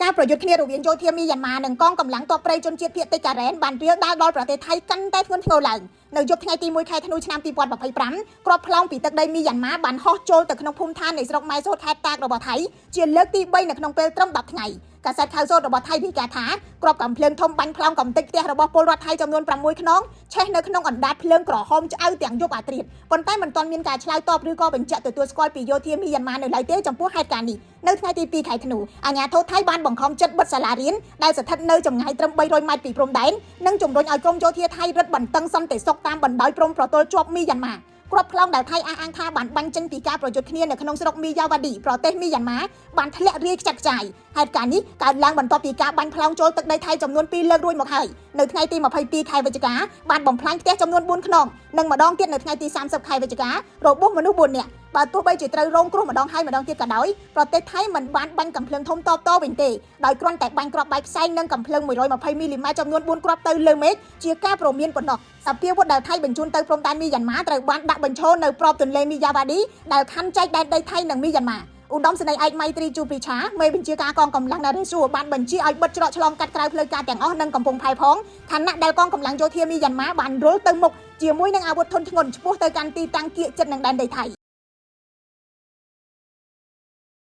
ការប្រយុទ្ធគ្នារវាងយោធាមីយ៉ាន់ម៉ានិងកងកម្លាំងទ័ពព្រៃជនជាតិភាគតិចការ៉េនបានរាលដាលដល់ប្រទេសថៃកាន់តែធ្ងន់ធ្ងរឡើងនៅយប់ថ្ងៃទី1ខែធ្នូឆ្នាំ2025គ្រាប់ប្លង់ពីទឹកដីមីយ៉ាន់ម៉ាបានហោះចូលទៅក្នុងភូមិឋាននៃស្រុកម៉ែសូតខេត្តតាករបស់ថៃជាលើកទី3នៅក្នុងពេលត្រឹម10ថ្ងៃកាសែតខៅសូតរបស់ថៃរាយការណ៍ថាគ្រាប់កាំភ្លើងធំបាញ់ប្លង់កំទេចផ្ទះរបស់ពលរដ្ឋថៃចំនួន6ខ្នងឆេះនៅក្នុងអណ្ដាតភ្លើងក្រហមឆ្អៅទាំងយប់អាត្រៀតប៉ុន្តែមិនទាន់មានការឆ្លើយតបឬក៏បញ្ជាក់ទទួលស្គាល់ពីយោធាមីយ៉ាន់ម៉ានៅឡើយទេចំពោះហេតុការណ៍នេះនៅថ្ងៃទី2ខែធ្នូអាជ្ញាធរថៃបានបង្ខំចិត្តបិទសាលារៀនដែលស្ថិតនៅចម្ងាយត្រឹម300ម៉ែត្រពីព្រំដែននិងជំរុញឲ្យក្រមយោធាថៃរឹតបន្តឹងសន្តិសុខតាមបណ្ដោយព្រំប្រទល់ជាប់មីយ៉ាន់ម៉ាគ្រាប់ប្លង់ដែលថៃអះអាងថាបានបាញ់ចេញពីការប្រយុទ្ធគ្នានៅក្នុងស្រុកមីយ៉ាវ៉ាឌីប្រទេសមីយ៉ាន់ម៉ាបានធ្លាក់រាយខ្ចាត់ខ្ចាយហេតុការណ៍នេះកើតឡើងបន្ទាប់ពីការបាញ់ប្លង់ចូលទឹកដីថៃចំនួន2លើករួចមកហើយនៅថ្ងៃទី22ខែវិច្ឆិកាបានបំផ្លាញផ្ទះចំនួន4ខ្នងនិងម្ដងទៀតនៅថ្ងៃទី30ខែវិច្ឆិការបួសមនុស្ស4នាក់បើទោះបីជាត្រូវរងគ្រោះម្ដងហើយម្ដងទៀតក៏ដោយប្រទេសថៃមិនបានបាញ់កាំភ្លើងធំតបតវិញទេដោយគ្រាន់តែបាញ់គ្រាប់បែកផ្សែងនិងកាំភ្លើង120មីលីម៉ែត្រចំនួន4គ្រាប់ទៅលើមេឃជាការព្រមានប៉ុណ្ណោះសភាវុធដែលថៃបញ្ជូនទៅព្រំដែនមីយ៉ាន់ម៉ាត្រូវបានដាក់បញ្ឈរនៅប្របទន្លេមីយ៉ាវ៉ាឌីដែលខ័ណ្ឌចែកដែនដីថៃនិងមីយ៉ាន់ម៉ាឧត្តមសេនីយ៍ឯកម៉ៃត្រីជូព្រីឆាមេបញ្ជាការកងកម្លាំងណារ៉េស៊ូបានបញ្ជាឲ្យបិទច្រកឆ្លងកាត់ក្រៅផ្លូវការទាំងអស់និងកំពង់ផែផងខណៈដែលកងកម្លាំងយោធាមីយ៉ាន់ម៉ាបានរុលទៅមុខជាមួយនឹងអាវុធធុនធ្ងន់ឆ្ពោះទៅកាន់ទីតាំងគៀកជិតនឹងដែនដីថៃ